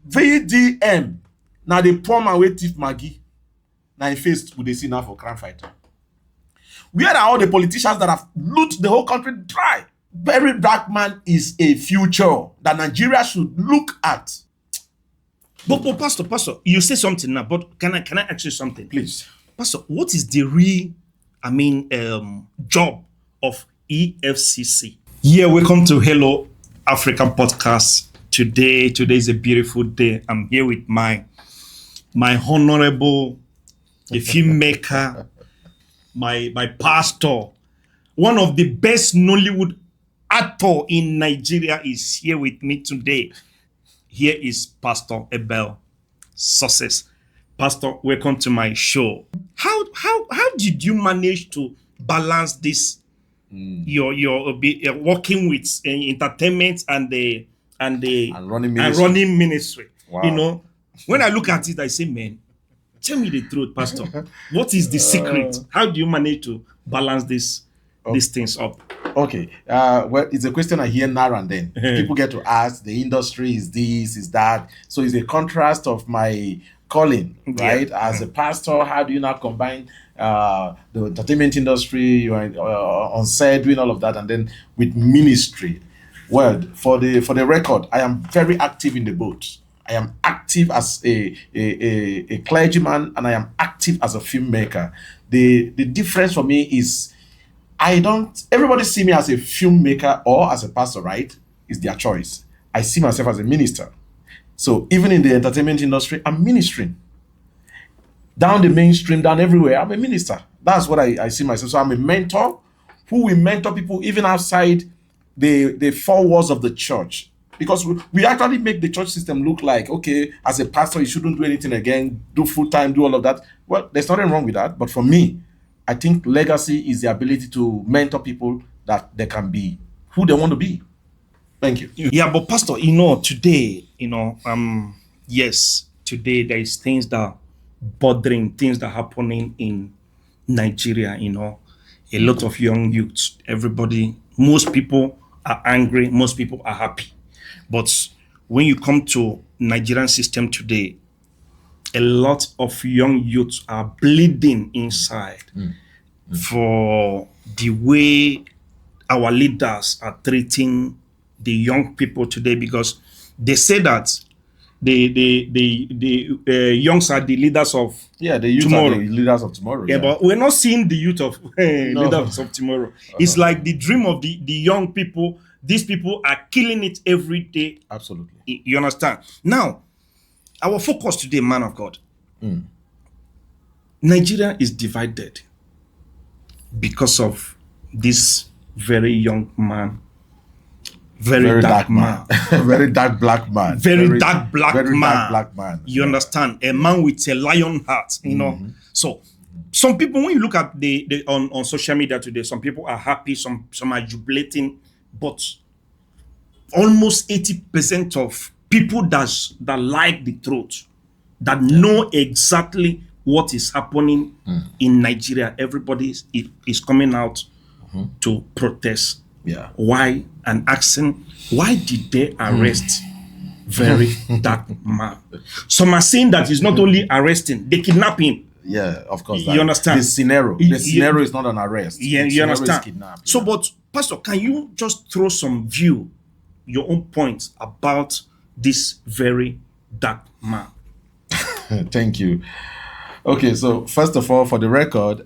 VDM. Now the poor man wey thief Maggie. Now he faced with the see now for crime fighter. Where are all the politicians that have loot the whole country dry? Very dark man is a future that Nigeria should look at. But Pastor, you say something now, but can I ask you something? Please. Pastor, what is the real, job of EFCC? Yeah, welcome to Hello African Podcast. Today is a beautiful day. I'm here with my honorable, a filmmaker, my pastor, one of the best Nollywood actor in Nigeria is here with me today. Here is Pastor Abel Success. Pastor, welcome to my show. How did you manage to balance this? Your working with entertainment and running ministry. Wow. You know, when I look at it, I say, man, tell me the truth, Pastor. What is the secret? How do you manage to balance these things up? Okay. Well, it's a question I hear now and then. People get to ask, the industry is this, is that. So it's a contrast of my calling, right? Yeah. As a pastor, how do you now combine the entertainment industry, you are on set, doing all of that, and then with ministry? Well, for the record, I am very active in the boat. I am active as a clergyman, and I am active as a filmmaker. The difference for me is everybody see me as a filmmaker or as a pastor, right? It's their choice. I see myself as a minister. So even in the entertainment industry, I'm ministering. Down the mainstream, down everywhere, I'm a minister. That's what I see myself. So I'm a mentor who will mentor people even outside the four walls of the church. Because we actually make the church system look like, okay, as a pastor, you shouldn't do anything again, do full-time, do all of that. Well, there's nothing wrong with that. But for me, I think legacy is the ability to mentor people that they can be who they want to be. Thank you. Yeah, but Pastor, today, yes, today there is things that bothering, things that are happening in Nigeria, a lot of young youths, most people are angry, most people are happy. But when you come to Nigerian system today, a lot of young youths are bleeding inside for the way our leaders are treating the young people today, because they say that the youngs are the leaders of the youth tomorrow. Are the leaders of tomorrow. Yeah, but we're not seeing the youth of leaders of tomorrow. It's like the dream of the young people. These people are killing it every day. Absolutely. You understand? Now, our focus today, man of God. Nigeria is divided because of this very young man. Very dark man. Very dark black man. Very dark black man. Dark black man. You understand? A man with a lion heart, So some people, when you look at the on social media today, some people are happy, some are jubilating, but almost 80% of people that like the truth, that know exactly what is happening in Nigeria, everybody is coming out to protest. Yeah. Why? And asking, why did they arrest very dark man? Some are saying that it's not only arresting, they kidnap him. Yeah, of course. You understand? The scenario is not an arrest. Yeah, the you understand? Kidnapping. So, but Pastor, can you just throw some view, your own points about this very dark man? Thank you. Okay, so first of all, for the record,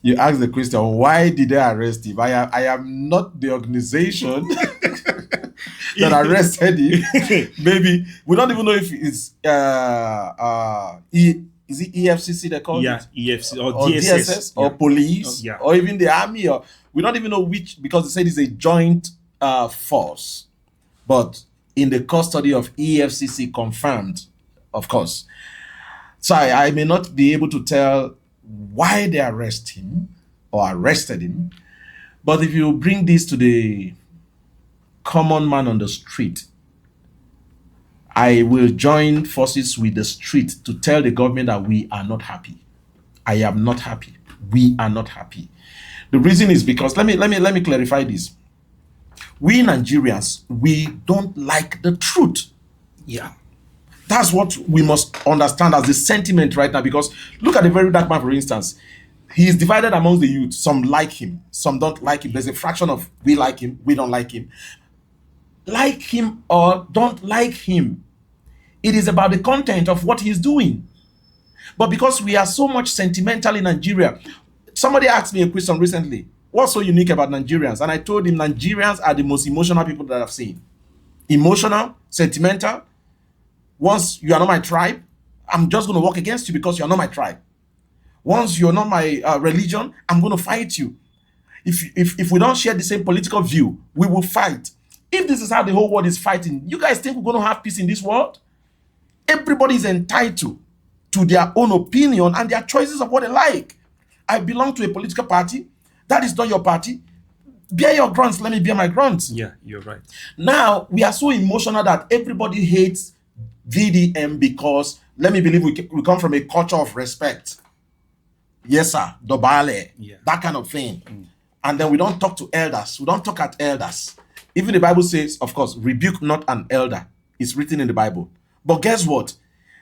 you asked the question, why did they arrest him? I am not the organization that arrested him. Maybe we don't even know if it's is it EFCC they call it? EFCC or DSS or police or even the army, or we don't even know which, because they said it's a joint force, but in the custody of EFCC, confirmed, of course. So I may not be able to tell why they arrested him, but if you bring this to the common man on the street, I will join forces with the street to tell the government that we are not happy. I am not happy. We are not happy. The reason is because, let me clarify this. We Nigerians, we don't like the truth. Yeah. That's what we must understand as the sentiment right now. Because look at the very dark man, for instance. He is divided amongst the youth. Some like him, some don't like him. There's a fraction of we like him, we don't like him. Like him or don't like him, it is about the content of what he's doing. But because we are so much sentimental in Nigeria, somebody asked me a question recently. What's so unique about Nigerians? And I told him Nigerians are the most emotional people that I've seen. Emotional, sentimental. Once you are not my tribe, I'm just going to work against you because you are not my tribe. Once you're not my religion, I'm going to fight you. If we don't share the same political view, we will fight. If this is how the whole world is fighting, you guys think we're going to have peace in this world? Everybody is entitled to their own opinion and their choices of what they like. I belong to a political party. That is not your party. Bear your grunts, let me bear my grunts. Yeah, you're right. Now, we are so emotional that everybody hates VDM because, let me believe, we come from a culture of respect. Yes, sir. Dobale. Yeah. That kind of thing. And then we don't talk to elders. We don't talk at elders. Even the Bible says, of course, rebuke not an elder. It's written in the Bible. But guess what?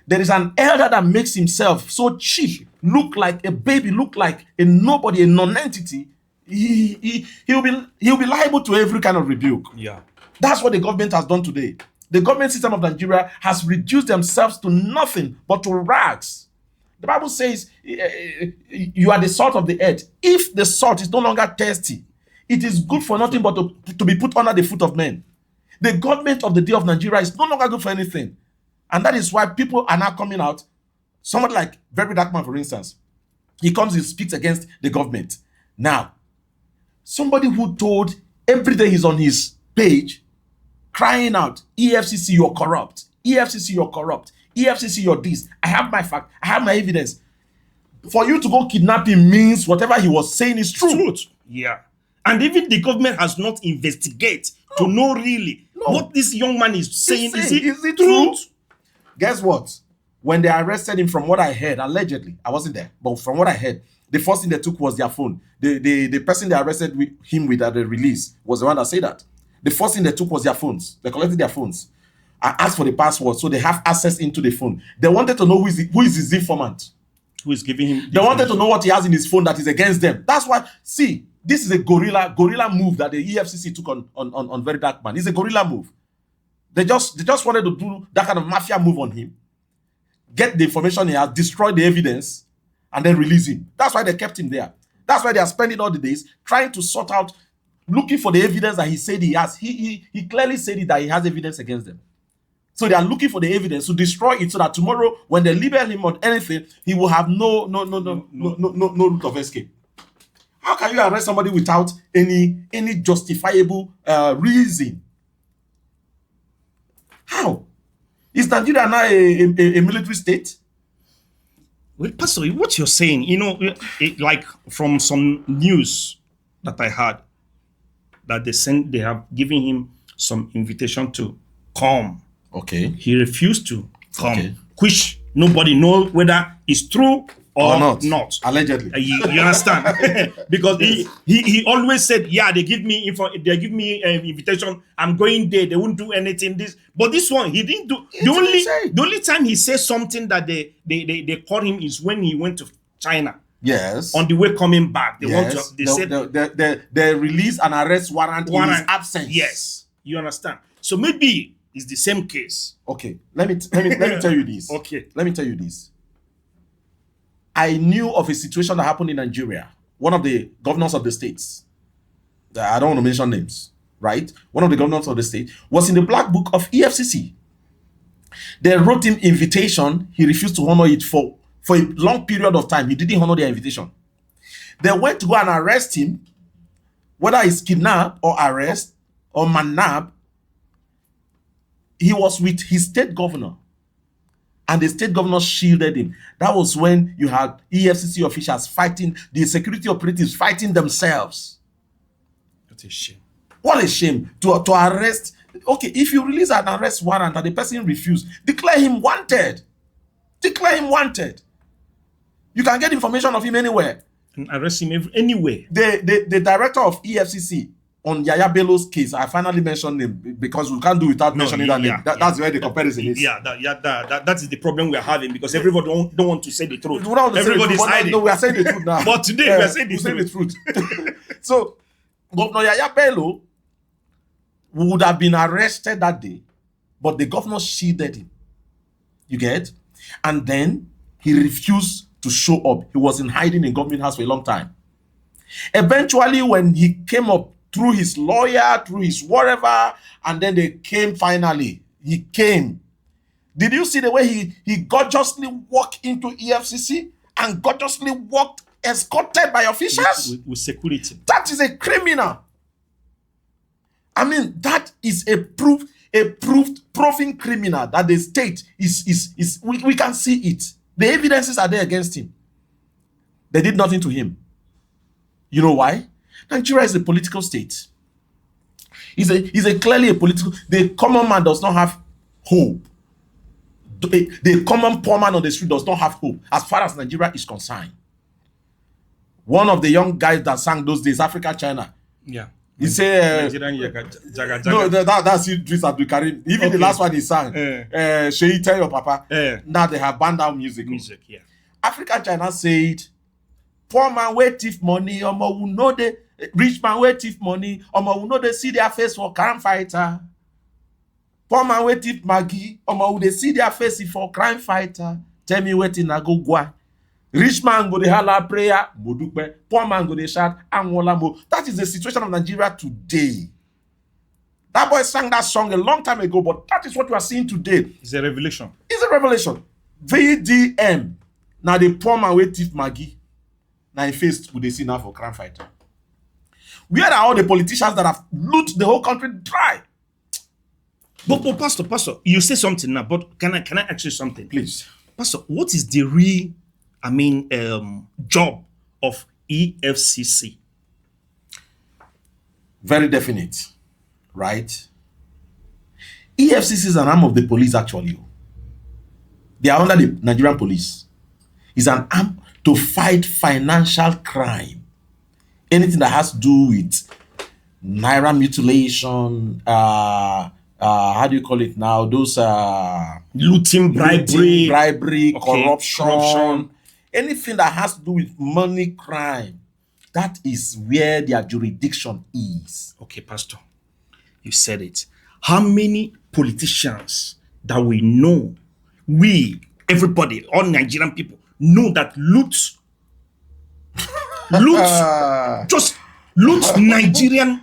There is an elder that makes himself so cheap, look like a baby, look like a nobody, a non-entity. He'll be liable to every kind of rebuke. Yeah. That's what the government has done today. The government system of Nigeria has reduced themselves to nothing but to rags. The Bible says you are the salt of the earth. If the salt is no longer tasty, it is good for nothing but to be put under the foot of men. The government of the day of Nigeria is no longer good for anything. And that is why people are now coming out. Somebody like Very Dark Man, for instance, he comes and speaks against the government. Now, somebody who told every day he's on his page, crying out, EFCC, you're corrupt. EFCC, you're corrupt. EFCC, you're this. I have my fact. I have my evidence. For you to go kidnap him means whatever he was saying is true. Truth. Yeah. And even the government has not investigated to know really what this young man is saying. Is it true? Guess what? When they arrested him, from what I heard, allegedly, I wasn't there, but from what I heard, the first thing they took was their phone. The person they arrested him with at the release was the one that said that. The first thing they took was their phones. They collected their phones. I asked for the password, so they have access into the phone. They wanted to know who is his informant. Who is giving him? They wanted to know what he has in his phone that is against them. That's why, see, this is a gorilla move that the EFCC took on Very Dark Man. It's a gorilla move. They just wanted to do that kind of mafia move on him, get the information he has, destroy the evidence, and then release him. That's why they kept him there. That's why they are spending all the days trying to sort out, looking for the evidence that he said he has. He clearly said that he has evidence against them. So they are looking for the evidence to destroy it so that tomorrow, when they libel him on anything, he will have no route of escape. How can you arrest somebody without any justifiable reason? How? Is Nigeria now a military state? Well, Pastor, what you're saying, like from some news that I heard, that they have given him some invitation to come. Okay. He refused to come, Okay. which nobody knows whether it's true or not. Allegedly. You understand? Because he always said, yeah, they give me invitation. I'm going there. They won't do anything. But this one, he didn't do. The only time he says something that they call him is when he went to China. Yes. On the way coming back, They release an arrest warrant in his absence. Yes, you understand. So maybe it's the same case. Okay. Let me tell you this. Okay. Let me tell you this. I knew of a situation that happened in Nigeria. One of the governors of the states, I don't want to mention names, right? One of the governors of the state was in the black book of EFCC. They wrote him invitation. He refused to honor it for a long period of time. He didn't honor their invitation. They went to go and arrest him, whether it's kidnap or arrest or manab. He was with his state governor, and the state governor shielded him. That was when you had EFCC officials fighting, the security operatives fighting themselves. That's a shame. What a shame to arrest. Okay, if you release an arrest warrant and the person refused, declare him wanted. Declare him wanted. You can get information of him anywhere. And arrest him anywhere. The director of EFCC on Yaya Bello's case, I finally mentioned him because we can't do without mentioning that name. That's where the comparison is. That is the problem we are having, because everybody don't want to say the truth. Everybody's hiding. No, we are saying the truth now. But today we are saying the truth. So, Governor Yaya Bello would have been arrested that day, but the governor shielded him. You get? And then he refused to show up. He was in hiding in government house for a long time. Eventually, when he came up through his lawyer, through his whatever, and then they came finally. He came. Did you see the way he gorgeously walked into EFCC and gorgeously walked escorted by officials? With security. That is a criminal. I mean, that is a proven criminal that the state is we can see it. The evidences are there against him. They did nothing to him. You know why? Nigeria is a political state. Is a clearly a political. The common man does not have hope. The common poor man on the street does not have hope as far as Nigeria is concerned. One of the young guys that sang those days, Africa, China. Yeah. He said, no, that's Idris Abdul Karim. Even the last one he sang, Sheyi, tell your papa. Now they have banned down music. Yeah. Africa, China said, poor man wait thief money, omo will know the rich man wait thief money, omo will know they see their face for crime fighter. Poor man wait thief Maggie, omo will they see their face for crime fighter. Tell me waiting I go gwa. Rich man go the holla prayer, modukbe. Poor man go the shout, angola mo. That is the situation of Nigeria today. That boy sang that song a long time ago, but that is what we are seeing today. It's a revelation. It's a revelation. VDM. Now the poor man wait thief Maggie. Now he faced with the see now for crime fighter. Where are all the politicians that have looted the whole country dry? But Pastor, you say something now, but can I ask you something? Please. Pastor, what is the real, job of EFCC? Very definite, right? EFCC is an arm of the police, actually. They are under the Nigerian police. It's an arm to fight financial crime. Anything that has to do with naira mutilation, how do you call it now? Those Looting, bribery, corruption, anything that has to do with money crime. That is where their jurisdiction is. Okay, Pastor, you said it. How many politicians that we know, everybody, all Nigerian people, know that just loot Nigerian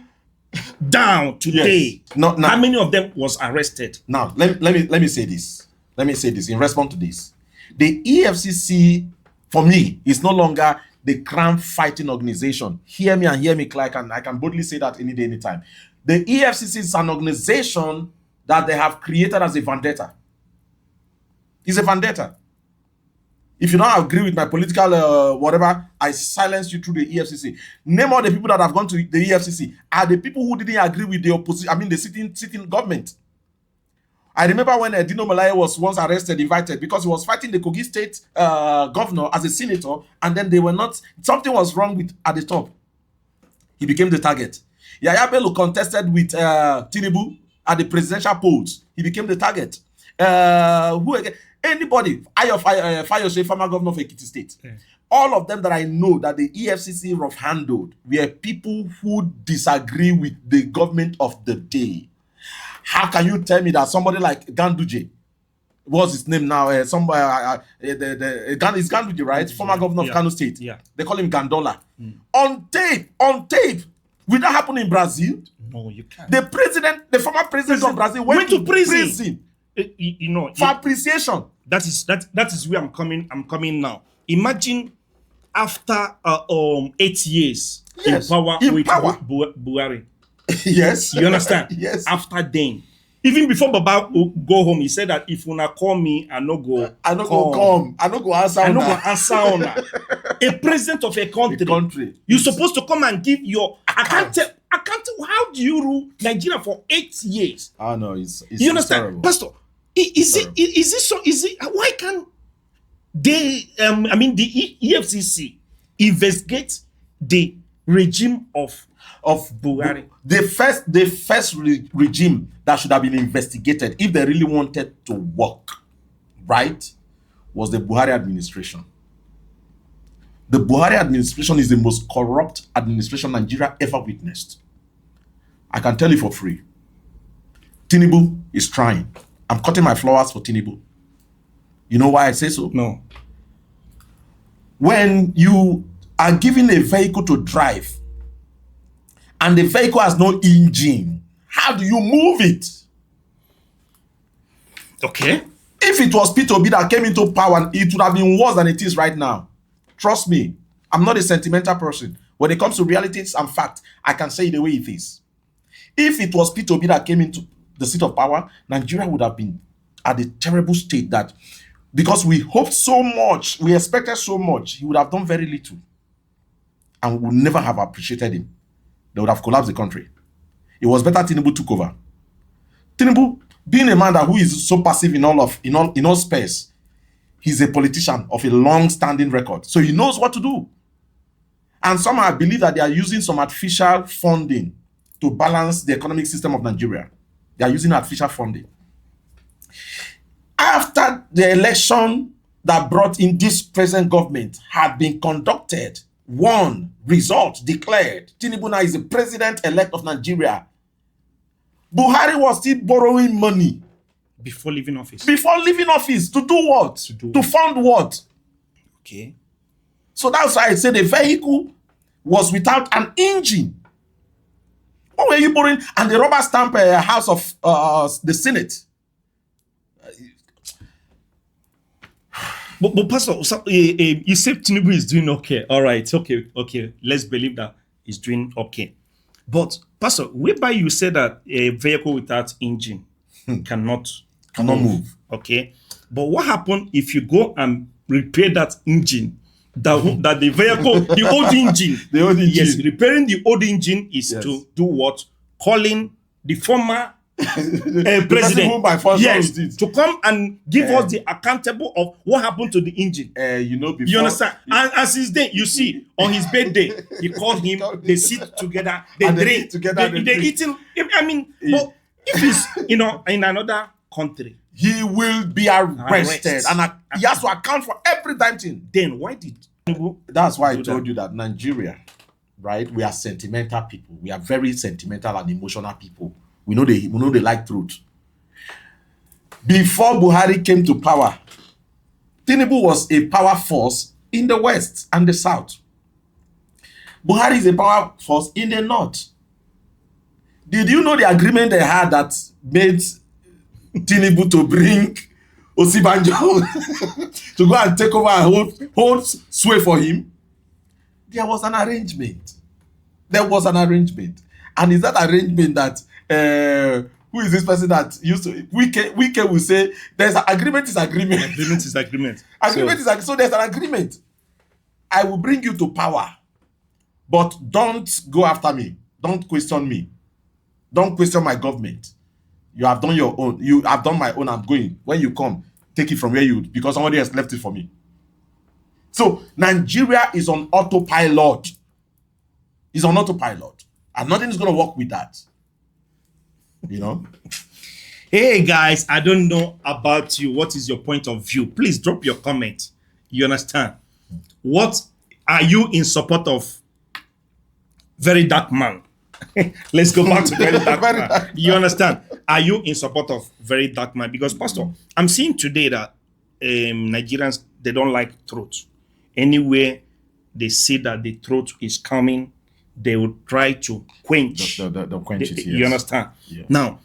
down today? Yes. No, how many of them was arrested? Now, let me say this. Let me say this in response to this. The EFCC, for me, is no longer the crime fighting organization. Hear me and hear me clear. I can boldly say that any day, anytime. The EFCC is an organization that they have created as a vendetta. It's a vendetta. If you don't agree with my political whatever, I silence you through the EFCC. Name all the people that have gone to the EFCC are the people who didn't agree with the opposition. I mean, the sitting government. I remember when Dino Malaya was once arrested, invited, because he was fighting the Kogi State governor as a senator, and then they were not. Something was wrong with at the top. He became the target. Yaya Bello contested with Tinubu at the presidential polls. He became the target. Who again? Anybody, Fayose, former governor of Ekiti State, all of them that I know that the EFCC rough-handled were people who disagree with the government of the day. How can you tell me that somebody like Ganduje, what's his name now? It's Ganduje, right? Former governor of Kano State. Yeah. They call him Gandola. On tape. Will that happen in Brazil? No, you can't. The former president of Brazil went to prison. For appreciation. That is where I'm coming now. Imagine after 8 years in power with Buhari. Yes. You understand? Yes. After then, even before Baba go home, he said that if una call me, I no go come. I no go answer. A president of a country. You're supposed to come and give your account. How do you rule Nigeria for 8 years? Oh no, it's you understand, terrible. Pastor? Why can't they? The EFCC investigate the regime of of Buhari. The first regime that should have been investigated if they really wanted to work right was the Buhari administration. The Buhari administration is the most corrupt administration Nigeria ever witnessed. I can tell you for free. Tinubu is trying. I'm cutting my flowers for Tinubu. You know why I say so? No. When you are given a vehicle to drive and the vehicle has no engine, how do you move it? Okay. If it was P2B that came into power, it would have been worse than it is right now. Trust me, I'm not a sentimental person. When it comes to realities and fact, I can say it the way it is. If it was P2B that came into the seat of power, Nigeria would have been at a terrible state that, because we hoped so much, we expected so much, he would have done very little. And we would never have appreciated him. They would have collapsed the country. It was better Tinubu took over. Tinubu, being a man who is so passive in all space, he's a politician of a long-standing record. So he knows what to do. And somehow I believe that they are using some artificial funding to balance the economic system of Nigeria. They are using artificial funding. After the election that brought in this present government had been conducted, won, result declared, Tinubu now is the president-elect of Nigeria. Buhari was still borrowing money Before leaving office. before leaving office to do what? To fund what? Okay. So that's why I say the vehicle was without an engine. What were you borrowing? And the rubber stamp house of the Senate. But Pastor, so, you said Tinubu is doing okay. All right, okay. Let's believe that he's doing okay. But Pastor, whereby you said that a vehicle without engine cannot move. Okay. But what happened if you go and repair that engine? That the vehicle, the old engine. The old engine. Yes, repairing the old engine is Yes. to do what? Calling the former person president. who by force Yes, owns it. to come and give us the accountable of what happened to the engine. Before, You understand? And since then, you see, on his birthday, he called him, they sit together, they And they drink eat together, they they drink. eating. I mean, but if he's, in another country, he will be arrested. Arrest. And he has to account for every damn thing. then why did Tinubu That's why I do told that? you that Nigeria, right? We are sentimental people. We are very sentimental and emotional people. We know they like truth. Before Buhari came to power, Tinubu was a power force in the West and the South. Buhari is a power force in the North. Did you know the agreement they had that made Tinubu to bring Osibanjo to go and take over and hold sway for him? There was an arrangement. And is that arrangement that who is this person that used to Wike will say there's an agreement is agreement. Agreement is agreement. So there's an agreement. I will bring you to power, but don't go after me. Don't question me. Don't question my government. You have done your own. You have done my own. I'm going. When you come, take it from where you, because somebody has left it for me. So Nigeria is on autopilot. It's on autopilot. And nothing is going to work with that. You know? Hey guys, I don't know about you. What is your point of view? Please drop your comment. You understand? What are you in support of? Very dark man. Let's go back to very dark Very man. dark You understand? Are you in support of very dark man? Because Pastor, I'm seeing today that Nigerians, they don't like truth. Anywhere they see that the truth is coming, they will try to quench. The quench it, You yes. understand? Yes. Now,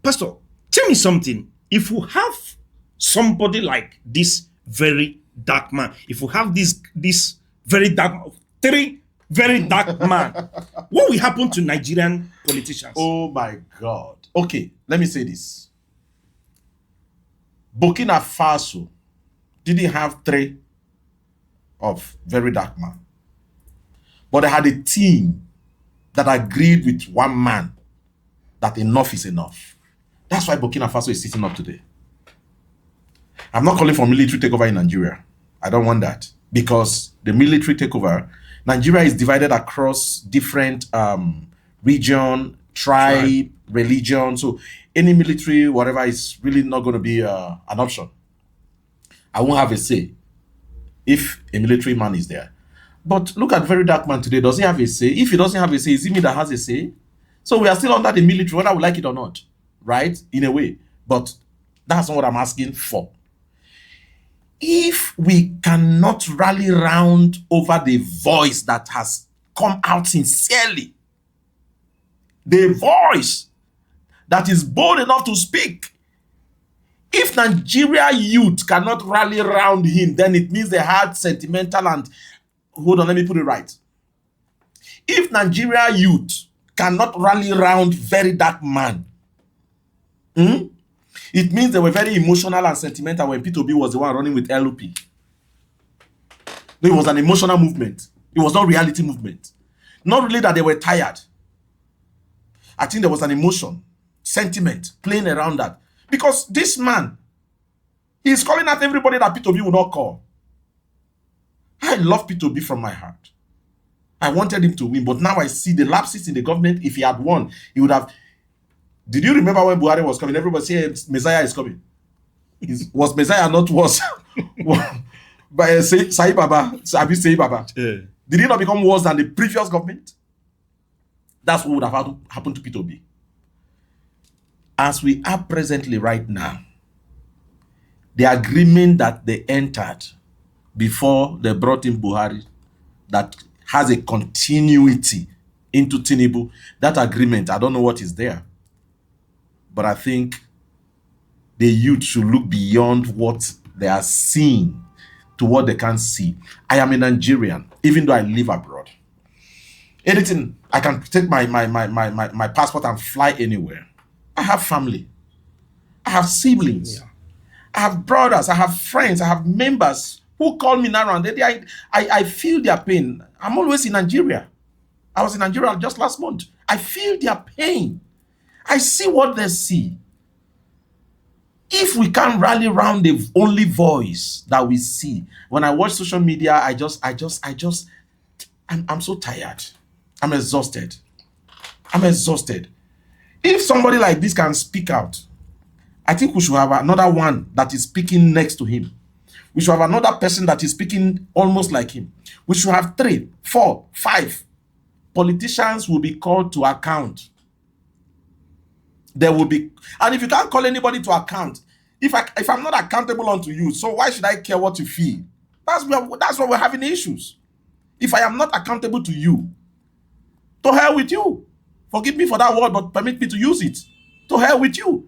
Pastor, tell me something. If you have somebody like this very dark man, if you have this very dark, three very dark man, what will happen to Nigerian politicians? Oh my God. Okay, let me say this. Burkina Faso didn't have three of very dark man, but they had a team that agreed with one man that enough is enough. That's why Burkina Faso is sitting up today. I'm not calling for military takeover in Nigeria. I don't want that, because the military takeover Nigeria is divided across different region, tribe, religion. So any military, whatever, is really not going to be an option. I won't have a say if a military man is there. But look at Very Dark Man today. Does he have a say? If he doesn't have a say, is it me that has a say? So we are still under the military, whether we like it or not, right? In a way. But that's not what I'm asking for. If we cannot rally round over the voice that has come out sincerely, the voice that is bold enough to speak, if Nigeria youth cannot rally around him, then it means they had sentimental and, hold on, let me put it right. If Nigeria youth cannot rally around Very Dark Man, it means they were very emotional and sentimental when P2B was the one running with LOP. It was an emotional movement. It was not reality movement. Not really that they were tired. I think there was an emotion, sentiment playing around that. Because this man, he's calling out everybody that P2B will not call. I love P2B from my heart. I wanted him to win, but now I see the lapses in the government. If he had won, he would have. Did you remember when Buhari was coming? Everybody said Messiah is coming. Was Messiah not worse? By Sai Baba, Abi Sai Baba. Yeah. Did he not become worse than the previous government? That's what would have happened to P2B. As we are presently right now, the agreement that they entered before they brought in Buhari, that has a continuity into Tinubu, that agreement, I don't know what is there. But I think the youth should look beyond what they are seeing to what they can see. I am a Nigerian, even though I live abroad. Anything, I can take my passport and fly anywhere. I have family. I have siblings. Yeah. I have brothers. I have friends. I have members who call me now and then. I feel their pain. I'm always in Nigeria. I was in Nigeria just last month. I feel their pain. I see what they see. If we can't rally around the only voice that we see, when I watch social media, I'm so tired. I'm exhausted. If somebody like this can speak out, I think we should have another one that is speaking next to him. We should have another person that is speaking almost like him. We should have 3, 4, 5. Politicians will be called to account. There will be, and if you can't call anybody to account, if I'm not accountable unto you, so why should I care what you feel? That's why we're having issues. If I am not accountable to you, to hell with you. Forgive me for that word, but permit me to use it. To hell with you.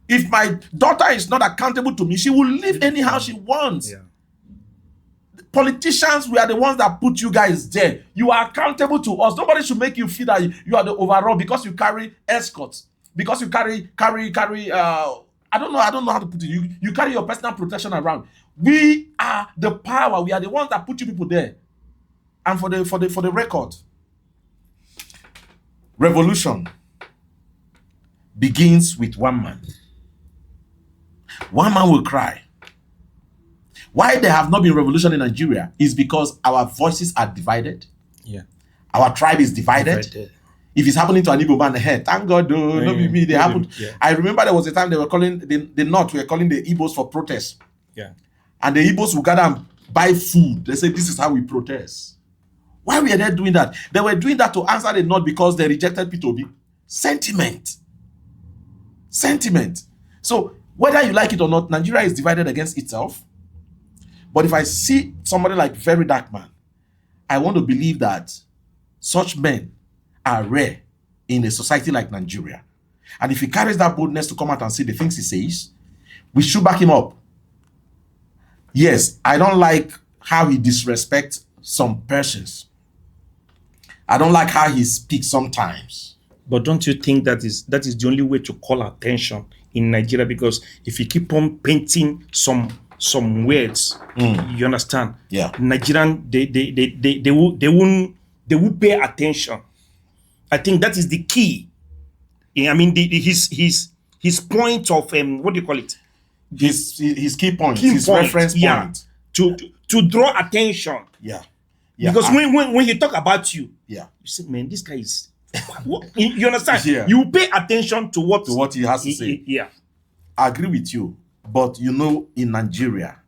If my daughter is not accountable to me, she will live anyhow she wants. Yeah. Politicians, we are the ones that put you guys there. You are accountable to us. Nobody should make you feel that you are the overall because you carry escorts. Because you carry I don't know how to put it. You carry your personal protection around. We are the power. We are the ones that put you people there. And for the record, revolution begins with one man. One man will cry. Why there have not been revolution in Nigeria is because our voices are divided. Yeah. Our tribe is divided. If it's happening to an Igbo man, hey, thank God, not be me. They happened. Yeah. I remember there was a time they were calling the North were calling the Igbos for protest. Yeah. And the Igbos would gather and buy food. They said, this is how we protest. Why were they doing that? They were doing that to answer the North because they rejected P2B. Sentiment. So whether you like it or not, Nigeria is divided against itself. But if I see somebody like Very Dark Man, I want to believe that such men are rare in a society like Nigeria. And if he carries that boldness to come out and say the things he says, we should back him up. Yes, I don't like how he disrespects some persons. I don't like how he speaks sometimes. But don't you think that is the only way to call attention in Nigeria? Because if you keep on painting some words, you understand? Yeah. Nigerian, they won't pay attention. I think that is the key. I mean, his point of what do you call it? His key point, his reference point. To draw attention. Yeah. Yeah, Because when he talk about you, yeah, you say, man, this guy is. You understand? Yeah. You pay attention to what he has to say. Yeah. I agree with you. But you know, in Nigeria,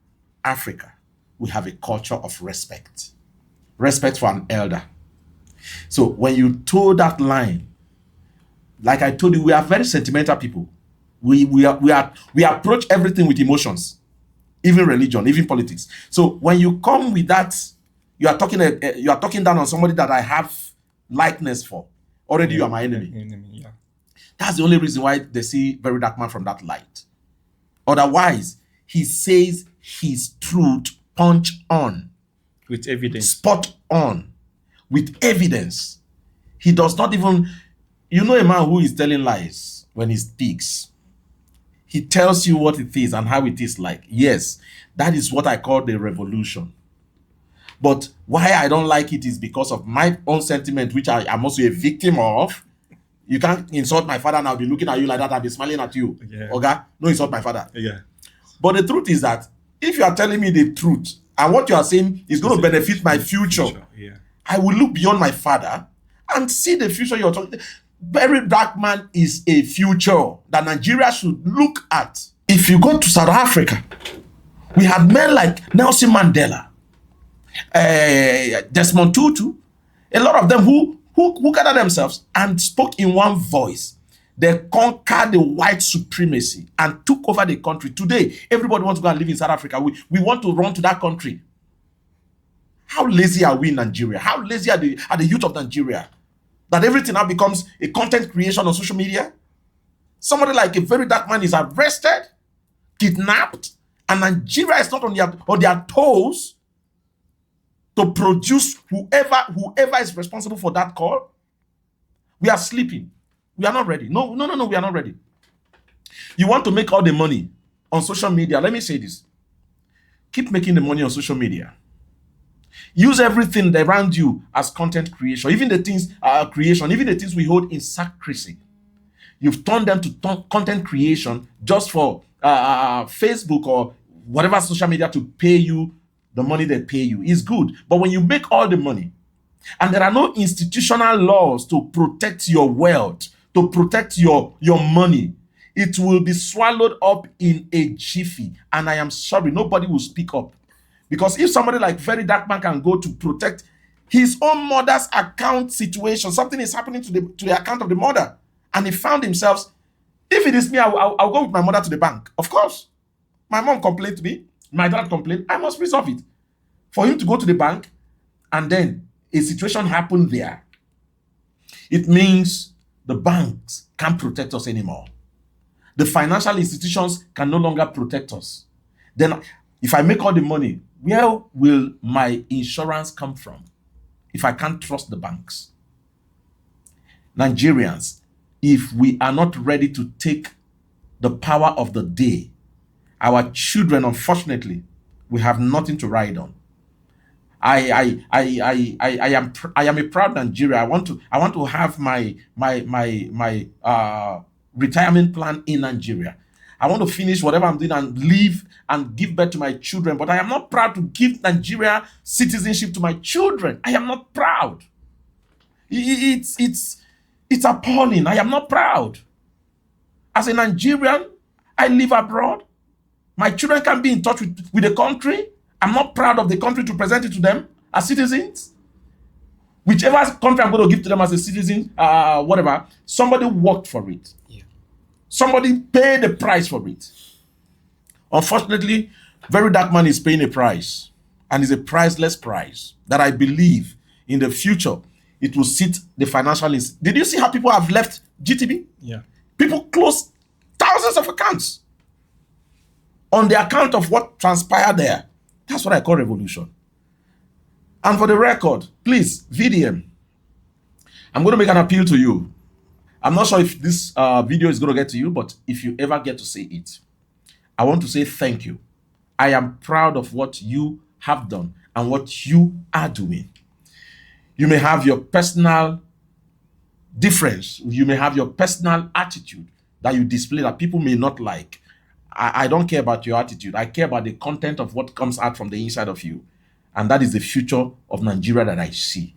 Africa, we have a culture of respect. Respect for an elder. So when you told that line, like I told you, we are very sentimental people. We approach everything with emotions, even religion, even politics. So when you come with that, you are talking down on somebody that I have likeness for. Already, you are my enemy. Yeah. That's the only reason why they see Very Dark Man from that light. Otherwise, he says his truth punch on, With evidence. spot on, with evidence. He does not even, you know, a man who is telling lies when he speaks. He tells you what it is and how it is like. Yes, that is what I call the revolution. But why I don't like it is because of my own sentiment, which I am also a victim of. You can't insult my father and I'll be looking at you like that. I'll be smiling at you. Yeah. Okay? No insult my father. Yeah. But the truth is that if you are telling me the truth and what you are saying is going to benefit my future, Yeah. I will look beyond my father and see the future you're talking. Very Dark Man is a future that Nigeria should look at. If you go to South Africa, we have men like Nelson Mandela, Desmond Tutu, a lot of them who gathered themselves and spoke in one voice. They conquered the white supremacy and took over the country. Today, everybody wants to go and live in South Africa. We want to run to that country. How lazy are we in Nigeria? How lazy are the youth of Nigeria? That everything now becomes a content creation on social media? Somebody like a Very Dark Man is arrested, kidnapped, and Nigeria is not on their toes to produce whoever is responsible for that call. We are sleeping. We are not ready. No, we are not ready. You want to make all the money on social media. Let me say this. Keep making the money on social media. Use everything around you as content creation. Even the things even the things we hold in secrecy. You've turned them to content creation just for Facebook or whatever social media to pay you the money they pay you. Is good. But when you make all the money and there are no institutional laws to protect your wealth, to protect your money, it will be swallowed up in a jiffy. And I am sorry, nobody will speak up. Because if somebody like Very Dark Man can go to protect his own mother's account situation, something is happening to the account of the mother, and he found himself, if it is me, I'll go with my mother to the bank. Of course. My mom complained to me, my dad complained, I must resolve it. For him to go to the bank, and then a situation happened there, it means the banks can't protect us anymore. The financial institutions can no longer protect us. Then if I make all the money, where will my insurance come from if I can't trust the banks? Nigerians, if we are not ready to take the power of the day, our children, unfortunately, we have nothing to ride on. I am a proud Nigerian. I want to have my retirement plan in Nigeria. I want to finish whatever I'm doing and leave and give birth to my children. But I am not proud to give Nigeria citizenship to my children. I am not proud. It's appalling. I am not proud. As a Nigerian, I live abroad. My children can be in touch with the country. I'm not proud of the country to present it to them as citizens. Whichever country I'm going to give to them as a citizen, whatever, somebody worked for it. Yeah. Somebody paid the price for it. Unfortunately, Very Dark Man is paying a price, and it's a priceless price that I believe in the future it will sit the financial. Did you see how people have left GTB? Yeah. People closed thousands of accounts on the account of what transpired there. That's what I call revolution. And for the record, please, VDM, I'm going to make an appeal to you. I'm not sure if this video is going to get to you, but if you ever get to see it, I want to say thank you. I am proud of what you have done and what you are doing. You may have your personal difference. You may have your personal attitude that you display that people may not like. I don't care about your attitude. I care about the content of what comes out from the inside of you. And that is the future of Nigeria that I see.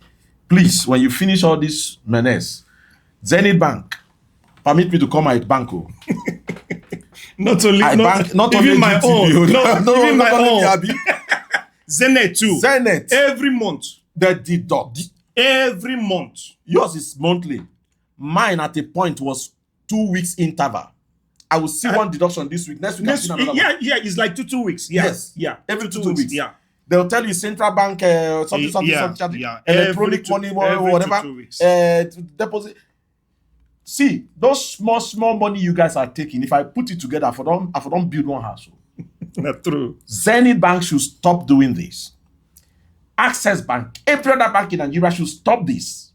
Please, when you finish all this menace, Zenith Bank, permit me to call my bank. Not only, I bank, not only even my GTB, own. No, even my own. Abi. Zenith too. Zenith. Every month. The deduct. Every month. Yours is monthly. Mine at a point was 2 weeks interval. I will see one deduction this week. Next week, I'll see another one. Yeah, it's like two weeks. Yeah, Yes. Yeah. Every two weeks. Yeah. They'll tell you central bank, something, Yeah. electronic money, whatever. 2 weeks. Deposit. See, those small money you guys are taking, if I put it together, I don't build one house. Not true. Zenith Bank should stop doing this. Access Bank, every other bank in Nigeria should stop this.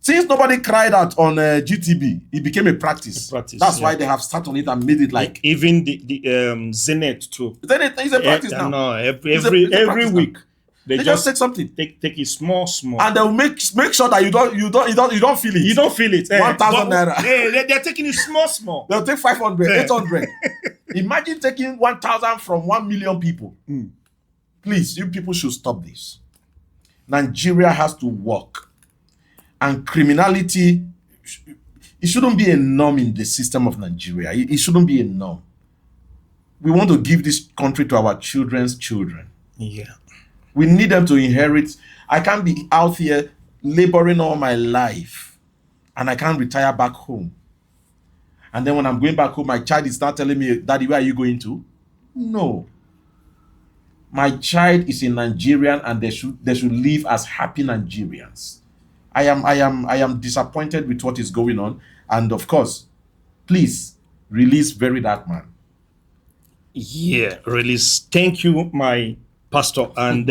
Since nobody cried out on GTB, it became a practice. That's why they have started on it and made it like even the Zenith too. Zenith is a practice now. No, every week they just take something. Take it small, and they'll make sure that you don't feel it. You don't feel it. 1,000 naira. They're taking it small. They'll take 500, 800. Imagine taking 1,000 from 1 million people. Please, you people should stop this. Nigeria has to work. And criminality, it shouldn't be a norm in the system of Nigeria. It shouldn't be a norm. We want to give this country to our children's children. Yeah. We need them to inherit. I can't be out here laboring all my life and I can't retire back home. And then when I'm going back home, my child is not telling me, Daddy, where are you going to? No. My child is a Nigerian and they should live as happy Nigerians. I am disappointed with what is going on. And of course, please release Very Dark Man. Yeah, release. Thank you, my pastor. And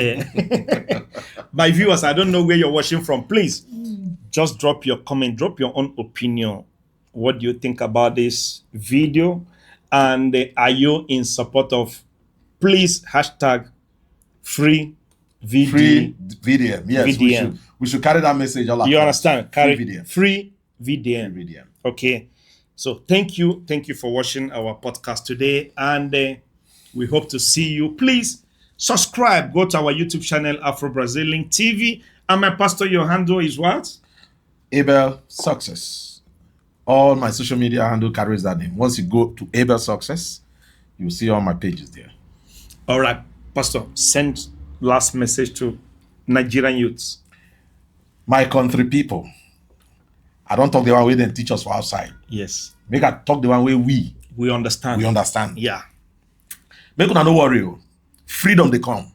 my viewers, I don't know where you're watching from. Please just drop your comment, drop your own opinion. What do you think about this video? And are you in support of, please, hashtag free VDM. Yes, VDM. We should carry that message all across. You understand? Carry free VDM. Free VDM. Okay. So thank you for watching our podcast today, and we hope to see you. Please subscribe. Go to our YouTube channel, Afro Brazilian TV. And my pastor, your handle is what? Abel Success. All my social media handle carries that name. Once you go to Abel Success, you'll see all my pages there. All right, Pastor, send last message to Nigerian youths. My country people, I don't talk the one way they teach us for outside. Yes. Make I talk the one way we understand. We understand. Yeah. Make una no worry. Freedom they come.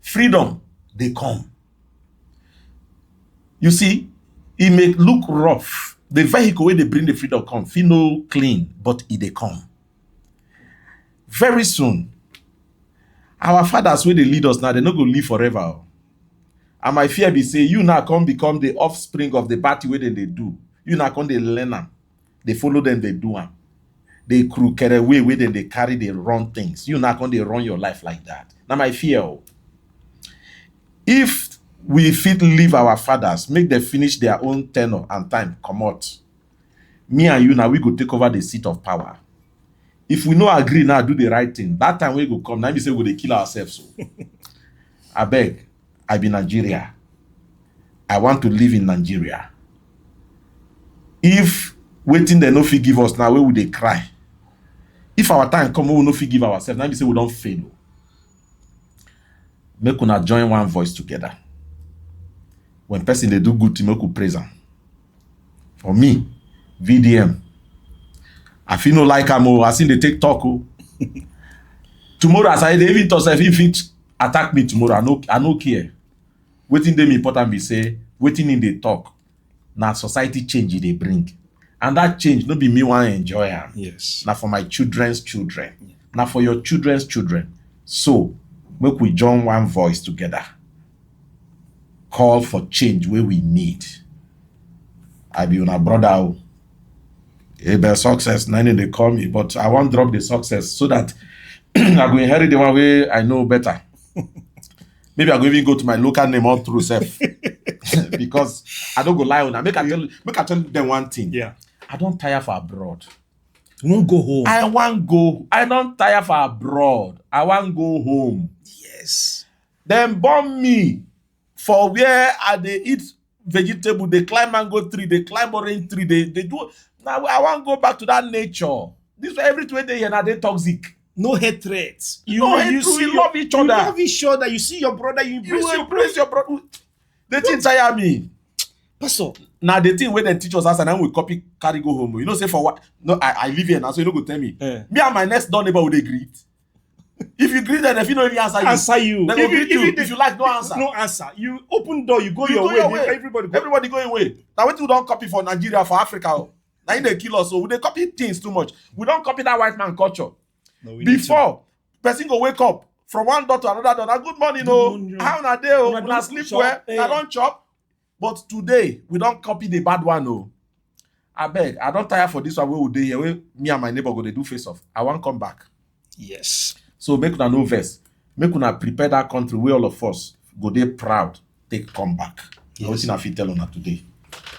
Freedom they come. You see, it may look rough. The vehicle where they bring the freedom come, feel no clean, but it they come. Very soon, our fathers where they lead us now, they're not going to live forever. And my fear be say, you now come become the offspring of the party where they do. You now come they learn them. They follow them, they do them. They crooked away where they carry, they run things. You now come they run your life like that. Now my fear, if we fit leave our fathers, make them finish their own tenure and time, come out. Me and you now, we go take over the seat of power. If we no agree now, do the right thing, that time we go come, now we say we dey kill ourselves. So. I beg. I be Nigeria. I want to live in Nigeria. If waiting they no fit give us now, where would they cry? If our time come, we will no fit give ourselves. Now we say we don't fail. Make una join one voice together. When person they do good to make you praise them. For me, VDM. I feel no like I seen they take talk. Tomorrow, as I even talk, if it attack me tomorrow, I no care. Waiting them important be say, waiting in the talk. Now society change they bring. And that change no be me want to enjoy am. Yes. Now for my children's children. Yeah. Now for your children's children. So make we join one voice together. Call for change where we need. I be una brother. Abel Success, none they call me, but I won't drop the success so that I go inherit the one way I know better. Maybe I go even go to my local name all through self. Because I don't go lie on. Make I tell them one thing. Yeah. I don't tire for abroad. You won't go home. I want go. I don't tire for abroad. I want go home. Yes. Then born me for where I they eat vegetable, they climb mango tree, they climb orange tree, they do. Now I want to go back to that nature. This every 20 years now they toxic. No hatred. No hatred, we love each other. You love each other. You see your brother, you embrace your brother. The thing tire me. Pastor. Now the thing where they teach us and then we copy carry go home. You know, say for what? No, I live here now, so you don't go tell me. Me and my next door neighbor would they greet. If you greet them, if you know if you answer you. Then if you like, no answer. No answer. You open door, you go your way. Everybody go your way. Now what you don't copy for Nigeria, for Africa. Now they kill us, so they copy things too much. We don't copy that white man culture. No, before person go wake up from one door to another door. Now good morning, how na day, na sleep well, na don't chop. But today we don't copy the bad one, I beg, I don't tire for this one. We will day here. Where me and my neighbor go they do face off. I want come back. Yes. So make una no verse. Make una prepare that country where all of us go they proud. Take come back. Yes. What I fit tell una today.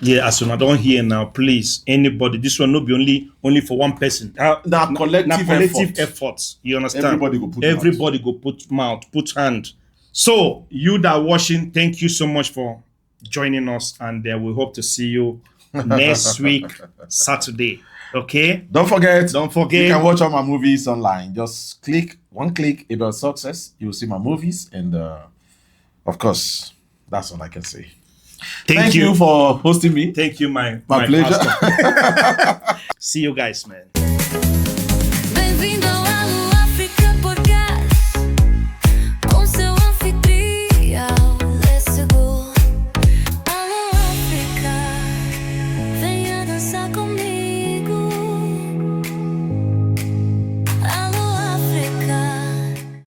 Yeah, as soon as I don't hear now, please, anybody, this one not be only for one person. Now collective efforts. You understand? Everybody go put mouth, put hand. So you that are watching, thank you so much for joining us, and we hope to see you next week, Saturday. Okay? Don't forget. You can watch all my movies online. Just click about success. You will see my movies, and of course, that's all I can say. Thank you for hosting me. Thank you, my pleasure. See you guys, man. Bem-vindo ao